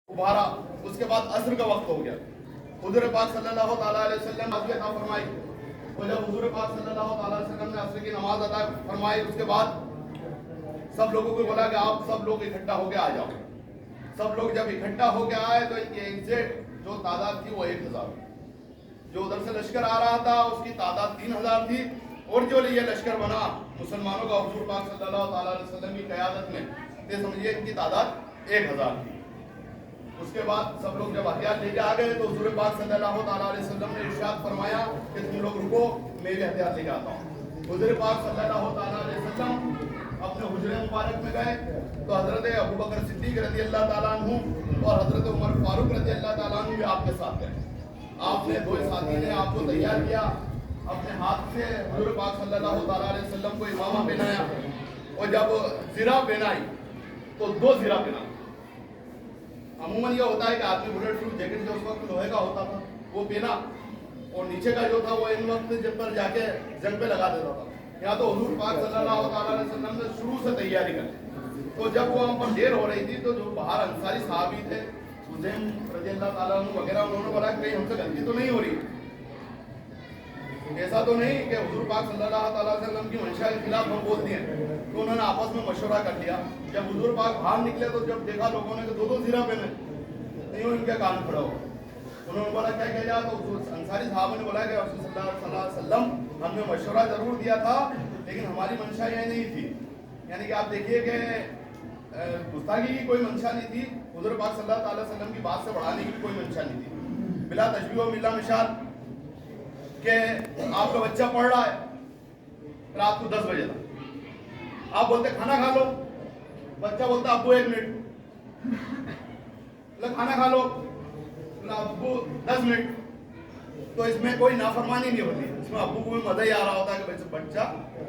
उभारा। उसके बाद असर का वक्त हो गया। हुजूर पाक सल्लल्लाहु ताला अलैहि वसल्लम अज़ा अता फरमाई, और जब हुजूर पाक सल्लल्लाहु ताला अलैहि वसल्लम ने असर की नमाज अदा फरमाई, उसके बाद सब लोगों को बोला कि आप सब लोग इकट्ठा होकर आ जाओ। सब लोग जब इकट्ठा होकर आए तो इनकी एग्जैक्ट जो तादाद थी वो 1000। जो उधर से लश्कर आ रहा था उसकी तादाद 3000 थी, और जो ये लश्कर बना मुसलमानों का हुजूर पाक सल्लल्लाहु ताला अलैहि वसल्लम की क़यादत में, ये समझिए इनकी तादाद 1000 थी। उसके बाद सब लोग जब हथियार लेके आ गए तो हुजूर पाक सल्लल्लाहु ताला अलैहि वसल्लम ने इरशाद फरमाया कि तुम लोग रुको, मैं भी हथियार लेके आता हूँ। हुजूर पाक सल्लल्लाहु ताला अलैहि वसल्लम अपने हुजरे मुबारक में गए तो हजरत अबू बकर सिद्दीक रज़ी अल्लाह ताला अन्हु और हजरत उमर फारूक रज़ी अल्लाह ताला अन्हु भी आपके साथ गए। आपने दो साथी ने आपको तैयार किया, अपने हाथ से हुजूर पाक सल्लल्लाहु ताला अलैहि वसल्लम को इमामा पहनाया, और जब ज़िरा पहनाई तो 2 ज़िरा पहना। अमूमन ये होता है कि आदमी बुलेट प्रूफ जैकेट जो उस वक्त लोहे का होता था वो पहना, और नीचे का जो था वो इन वक्त जब पर जाके जंग पे लगा देता था। यहाँ तो हुजूर पाक सल्लल्लाहु ताला अलैहि वसल्लम ने शुरू से तैयारी कर, तो जब वो हम पर देर हो रही थी तो जो बाहर अंसारी सहाबी थे हुज़ैम रज़ी अल्लाह ताला अन्हु वगैरह, उन्होंने बोला कहीं हमसे गलती तो नहीं हो रही, ऐसा तो नहीं कि हुजूर पाक सल्लल्लाहु ताला अलैहि वसल्लम की मंशा के खिलाफ हम बोल दिए। तो उन्होंने आपस में मशवरा कर लिया। जब हुजूर पाक बाहर निकले तो जब देखा लोगों ने कि 2 ज़िरा पहने, नहीं इनके कान खड़ा हो, उन्होंने बोला क्या किया जाए। तो अंसारी साहब ने बोला कि रसूल सल्लल्लाहु अलैहि वसल्लम हमने मशवरा जरूर दिया था, लेकिन हमारी मंशा यह नहीं थी। यानी कि आप देखिए कि गुस्ताखी की कोई मंशा नहीं थी, हुजूर पाक सल्लल्लाहु अलैहि वसल्लम की बात से बढ़ाने की कोई मंशा नहीं थी। बिला तशबीह व मिला मिसाल कि आपका बच्चा पढ़ रहा है रात को 10 बजे तक, आप बोलते खाना खा लो, बच्चा बोलता अब्बू 1 मिनट, खाना खा लो, अब्बू 10 मिनट। तो इसमें कोई नाफरमानी नहीं होती, इसमें अब्बू को भी मजा ही आ रहा होता है कि बच्चा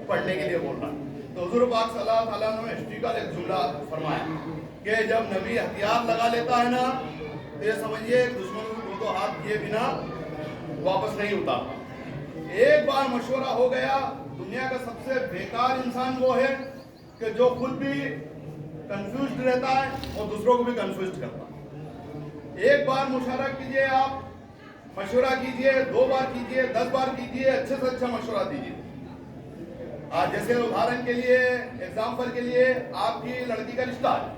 पढ़ने के लिए बोल रहा है। तो हुजूर पाक सल्लल्लाहु अलैहि वसल्लम ने हिस्ट्री का एक जुमला फरमाया कि जब नबी हथियार लगा लेता है ना, तो ये समझिए दुश्मनों को 2 हाथ किए बिना वापस नहीं उतारता। एक बार मशवरा हो गया, दुनिया का सबसे बेकार इंसान वो है कि जो खुद भी कंफ्यूज्ड रहता है और दूसरों को भी कंफ्यूज करता है। एक बार मुशावरा कीजिए, आप मशवरा कीजिए, 2 बार कीजिए, 10 बार कीजिए, अच्छे से अच्छा मशवरा दीजिए। आज जैसे उदाहरण के लिए, एग्जाम्पल के लिए, आपकी लड़की का रिश्ता है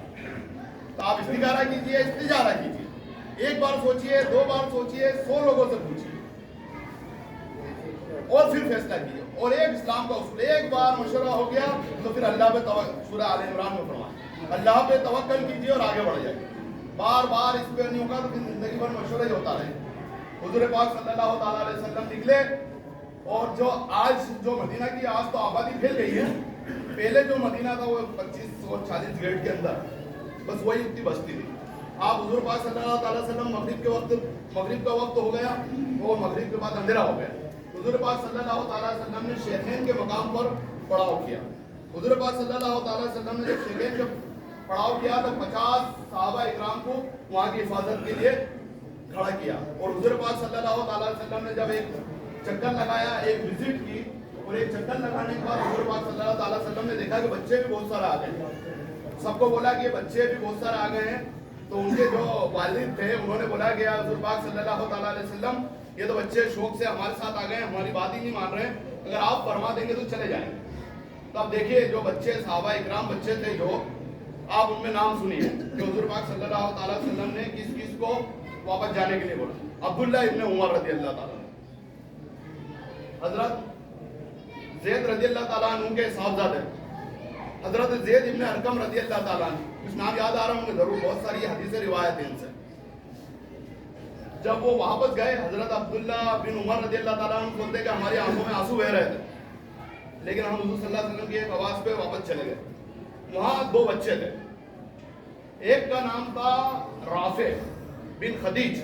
तो आप इस्तिखारा कीजिए, इस्तिजारा कीजिए। 1 बार सोचिए, 2 बार सोचिए, 100 लोगों से पूछिए और फिर फैसला कीजिए। और एक इस्लाम का उसूल, एक बार मशवरा हो गया तो फिर अल्लाह पे तवक्कुल, सूरह आल इमरान में फरमाया अल्लाह पे तवक्कुल कीजिए और आगे बढ़ जाइए। बार बार इस पे नहीं होगा तो फिर जिंदगी भर मशवरा ही होता रहे। हुजूर पाक सल्लल्लाहु ताला अलैहि वसल्लम निकले, और जो आज जो मदीना की आज तो आबादी फैल गई है, पहले जो मदीना था वो 25 और 40 गेट के अंदर बस वही उतनी बस्ती थी। आप हुजूर पाक सल्लल्लाहु ताला अलैहि वसल्लम मगरिब का वक्त हो गया, वो मगरिब के बाद अंधेरा हो गया। हुजूर पाक सल्लल्लाहु ताला अलैहि वसल्लम ने शेखैन के मकाम पर पड़ाव किया। हुजूर पाक सल्लल्लाहु ताला अलैहि वसल्लम ने जब शेखैन के पड़ाव किया तो 50 सहाबा इकराम को वहाँ की हिफाजत के लिए खड़ा किया। और हुजूर पाक सल्लल्लाहु ताला अलैहि वसल्लम ने जब एक चक्कर लगाया, एक विजिट की, और एक चक्कर लगाने के बाद हुजूर पाक सल्लल्लाहु ताला अलैहि वसल्लम ने देखा कि बच्चे भी बहुत सारे आ गए। सबको बोला कि बच्चे भी बहुत सारे आ गए हैं। तो उनके जो वालिद थे उन्होंने बोला कि हुजूर पाक सल्लल्लाहु ताला अलैहि वसल्लम ये तो बच्चे शौक से हमारे साथ आ गए, हमारी बात ही नहीं मान रहे, अगर आप फरमा देंगे तो चले जाएंगे। तो अब देखिए जो बच्चे सहाबा इकराम बच्चे थे, जो आप उनमें नाम सुनिए कि हुजूर पाक सल्लल्लाहु ताला अलैहि वसल्लम ने किस किस को वापस जाने के लिए बोला। अब्दुल्लाह इब्न उमर रज़ी अल्लाह ताला, हजरत ज़ैद रज़ी अल्लाह ताला अन्हु के साहबजादे हजरत ज़ैद इब्न अरकम रज़ी अल्लाह ताला अन्हु, कुछ नाम याद आ रहा होंगे जरूर, बहुत सारी हदीसें रिवायत हैं इनसे। जब वो वापस गए, हजरत अब्दुल्ला बिन उमर रज़ी अल्लाह ताला अन्हु बोलते कि हमारी आंखों में आंसू बह रहे थे, लेकिन हम हुजूर सल्लल्लाहु अलैहि वसल्लम की एक आवाज पे वापस चले गए। वहाँ 2 बच्चे थे, एक का नाम था राफे बिन खदीज,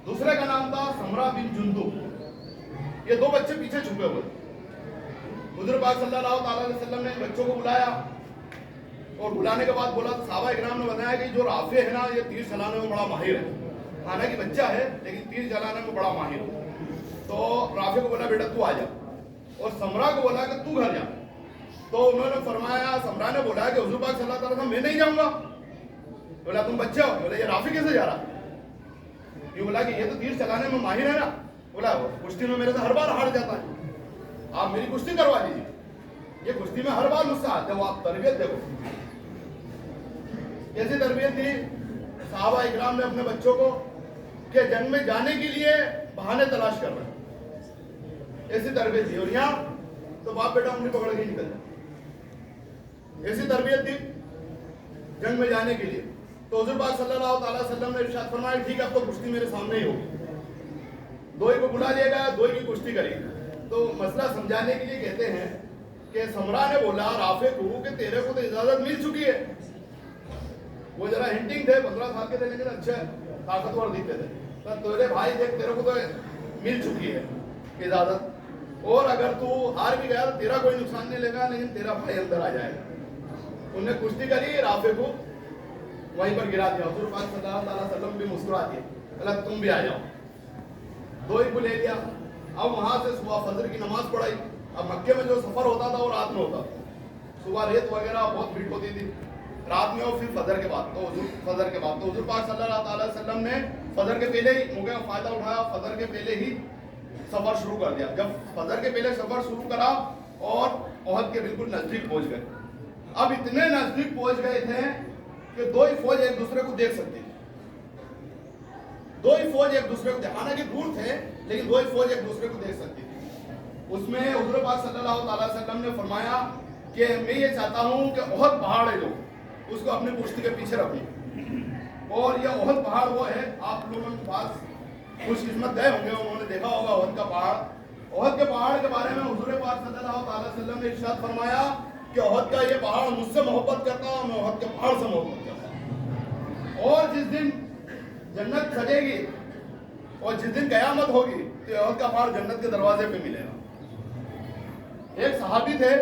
दूसरे का नाम था समरा बिन जुंदुब। ये 2 बच्चे पीछे छुपे हुए। हुजूर पाक सल्लल्लाहु ताला अलैहि वसल्लम ने बच्चों को बुलाया, और बुलाने के बाद बोला, सहाबा इकराम ने बताया कि जो राफे है ना, ये तीर चलाने में बड़ा माहिर है, हालांकि बच्चा है लेकिन तीर चलाने में बड़ा माहिर है। तो राफे को बोला बेटा तू आ जा, और समरा को बोला कि तू घर जा। तो उन्होंने फरमाया, समरा ने बोला कि हुजूर पाक सल्लल्लाहु अलैहि वसल्लम मैं नहीं जाऊंगा। बोला तुम बच्चे हो? बोला ये राफी कैसे जा रहा? ये बोला कि ये तो तीर चलाने में माहिर है ना। बोला कुश्ती में मेरे से हर बार हार जाता है, आप मेरी कुश्ती करवा दीजिए, ये कुश्ती में हर बार मुझसे हारते हो, आप तरबियत देखो। कैसी तरबियत दी सहाबा इकराम ने अपने बच्चों को कि जंग में जाने के लिए बहाने तलाश कर रहे हैं, ऐसी तरबियत दी। और यहाँ तो बाप बेटा उंगली पकड़ के निकल जाए, ऐसी तरबियत दी जंग में जाने के लिए। तो हुजूर पाक सल्लल्लाहु अलैहि वसल्लम ने इरशाद फरमाया ठीक है अब तो कुश्ती मेरे सामने ही होगी। दोई को बुला लिया गया, दोई की कुश्ती करी। तो मसला समझाने के लिए कहते हैं कि समरा ने बोला राफे को कि तेरे को तो इजाजत मिल चुकी है। वो जरा हिंटिंग थे, 15 साल के थे लेकिन अच्छे ताकतवर दिखते थे। तो तेरे भाई देख तेरे को तो मिल चुकी है इजाजत, और अगर तू हार भी गया तो तेरा कोई नुकसान नहीं लेगा, लेकिन तेरा भाई अंदर आ जाएगा। उन्हें कुश्ती करी, राफे को वहीं पर गिरा दिया। हुजूर पाक सल्लल्लाहु अलैहि वसल्लम भी मुस्कुरा दिए, बोला तुम भी आ जाओ। दो ही को ले लिया। अब वहां से सुबह फजर की नमाज पढ़ाई। अब मक्के में जो सफर होता था वो रात में होता था, सुबह रेत वगैरह बहुत भीड़ होती थी, रात में और फिर फजर के बाद। तो हुजूर पाक सल्लल्लाहु अलैहि वसल्लम ने फजर के पहले ही मौके का फायदा उठाया, फजर के पहले ही सफर शुरू कर दिया। जब फजर के पहले सफर शुरू करा और ओहद के बिल्कुल नजदीक पहुंच गए। अब इतने नजदीक पहुंच गए थे कि दो ही फौज एक दूसरे को देख सकती थी, दो ही फौज एक दूसरे को, हालांकि दूर थे लेकिन दो ही फौज एक दूसरे को देख सकती थी। उसमें हुजूर पाक सल्लल्लाहु अलैहि वसल्लम ने फरमाया कि मैं ये चाहता हूं कि ओहद पहाड़ है जो उसको अपनी कुश्ती के पीछे रखें। और ये ओहद पहाड़ वो है, आप लोगों के पास खुशकिस्मत गए होंगे, उन्होंने देखा होगा ओहद का पहाड़। ओहद के पहाड़ के बारे में हुजूर पाक सल्लल्लाहु अलैहि वसल्लम ने इरशाद फरमाया कि ओहद का ये पहाड़ मुझसे मोहब्बत करता है, मैं ओहद के पहाड़ से मोहब्बत करता हूं। और जिस दिन जन्नत सजेगी और जिस दिन कयामत होगी तो ओहद का पहाड़ जन्नत के दरवाजे पे मिलेगा। एक सहाबी थे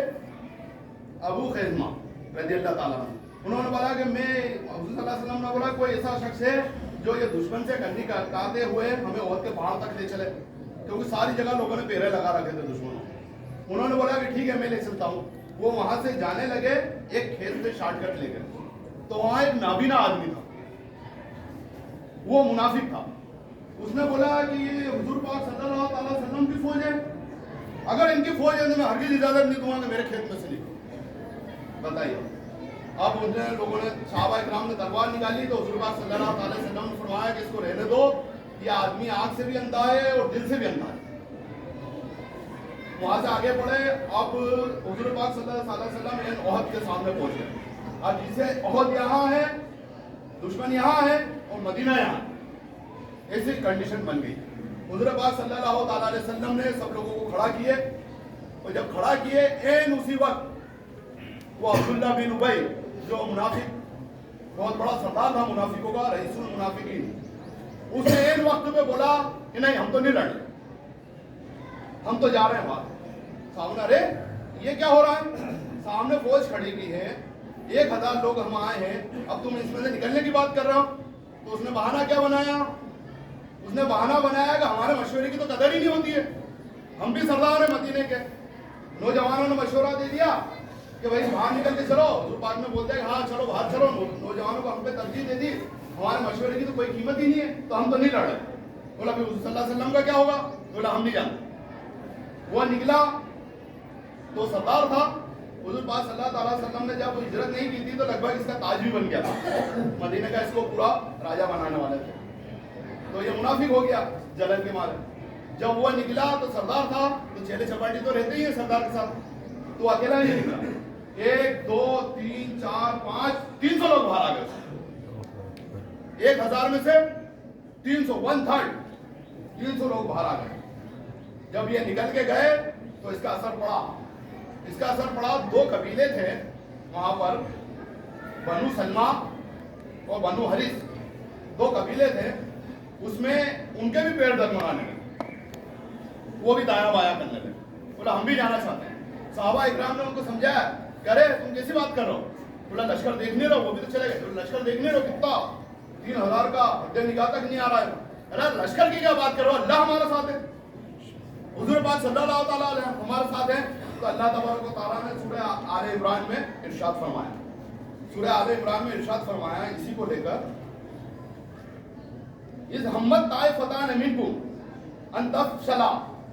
अबू खैज़मा रज़ियल्लाहु ताला अन्हु, उन्होंने बोला कि मैं, हुजूर सल्लल्लाहु अलैहि वसल्लम ने बोला कोई ऐसा शख्स है जो ये दुश्मन से कंधी काटते हुए हमें ओहद के पहाड़ तक ले चले, क्योंकि सारी जगह लोगों ने पेरे लगा रखे थे दुश्मनों। उन्होंने बोला कि ठीक है मैं ले चलता हूँ। वो वहां से जाने लगे, एक खेत से शॉर्टकट लेकर, तो वहां एक नाबीना आदमी था, वो मुनाफिक था। उसने बोला कि ये हुजूर पाक सल्लल्लाहु अलैहि वसल्लम की फौज है, अगर इनकी फौज है तो मैं हरगिज़ इजाजत नहीं दूंगा कि मेरे खेत में से निकलो। बताइए। अब उन लोगों ने, सहाबा इकराम ने तलवार निकाली तो हुजूर पाक सल्लल्लाहु अलैहि वसल्लम ने फरमाया कि इसको रहने दो, ये आदमी आंख से भी अंधा है और दिल से भी अंधा है। वहां से आगे बढ़े। अब हुजूर पाक सल्लल्लाहु अलैहि वसल्लम ओहद के सामने पहुंच गए। अब जिसे ओहद यहाँ है, दुश्मन यहाँ है और मदीना यहाँ, ऐसी कंडीशन बन गई। हुजूर पाक सल्लल्लाहु अलैहि वसल्लम ने सब लोगों को खड़ा किए, और जब खड़ा किए एन उसी वक्त वो अब्दुल्ला बिन उबई जो मुनाफिक, बहुत बड़ा सरदार था मुनाफिकों का, रईसुल मुनाफिकीन, उसने एन वक्त पे बोला कि नहीं हम तो नहीं लड़, हम तो जा रहे हैं बाहर। सामने अरे ये क्या हो रहा है, सामने फौज खड़ी की है, 1000 लोग हम आए हैं, अब तुम इसमें से निकलने की बात कर रहे हो। तो उसने बहाना क्या बनाया, उसने बहाना बनाया कि हमारे मशवरे की तो कदर ही नहीं होती है, हम भी सरदार हैं मदीने के। नौजवानों ने मशवरा दे दिया कि भाई बाहर निकल के चलो। हुजूर पाक में बोलते हैं हाँ चलो बाहर चलो, नौजवानों को हम पे तरजीह दे दी, हमारे मशवरे की तो कोई कीमत ही नहीं है, तो हम तो नहीं लड़ रहे। बोला फिर हुजूर सल्लल्लाहु अलैहि वसल्लम का क्या होगा? बोला हम नहीं जानते। वो निकला तो सरदार था। हुजूर पाक सल्लल्लाहु अलैहि वसल्लम ने जब हिजरत नहीं की थी तो लगभग इसका ताज भी बन गया था, मदीने का इसको पूरा राजा बनाने वाले थे। तो ये मुनाफिक हो गया जलन के मारे। जब वो निकला तो सरदार था, तो चेले चपाटी तो रहते ही है सरदार के साथ, तो अकेला नहीं निकला, 1 2 3 4 5 300 लोग बाहर आ गए। 1000 में से 300, 1/3 300 लोग बाहर आ गए। जब ये निकल के गए तो इसका असर पड़ा। 2 कबीले थे वहां पर, बनु सलमा और बनु हरिस, 2 कबीले थे। उसमें उनके भी पैर डगमगाने लगे, वो भी दाया बाया करने लगे। बोला हम भी जाना चाहते हैं। सहाबा इकराम ने उनको समझाया, करे तुम कैसी बात कर रहे हो? बोला लश्कर देखने रहो, वो भी तो चले गए। लश्कर देखने रहो कितना, 3000 का हड्डे निगाह तक नहीं आ रहा है। अरे लश्कर की क्या बात करो, अल्लाह हमारे साथ है, हुजूर पाक सल्लल्लाहु ताला अलैहि हमारे साथ है। तो अल्लाह तबारक व तआला ने सूरह आले इमरान में इरशाद फरमाया, سورہ آل عمران میں ارشاد فرمایا اسی کو لے کر اس ہمت طائفتان منکم ان تفشلا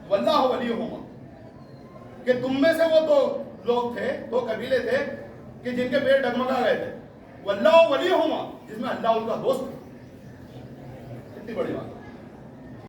واللہ ولیہما، کہ تم میں سے وہ دو لوگ تھے، دو قبیلے تھے کہ جن کے پیٹ ڈگمگا گئے تھے، واللہ ولیہما، جس میں اللہ ان کا دوست ہے. کتنی بڑی بات.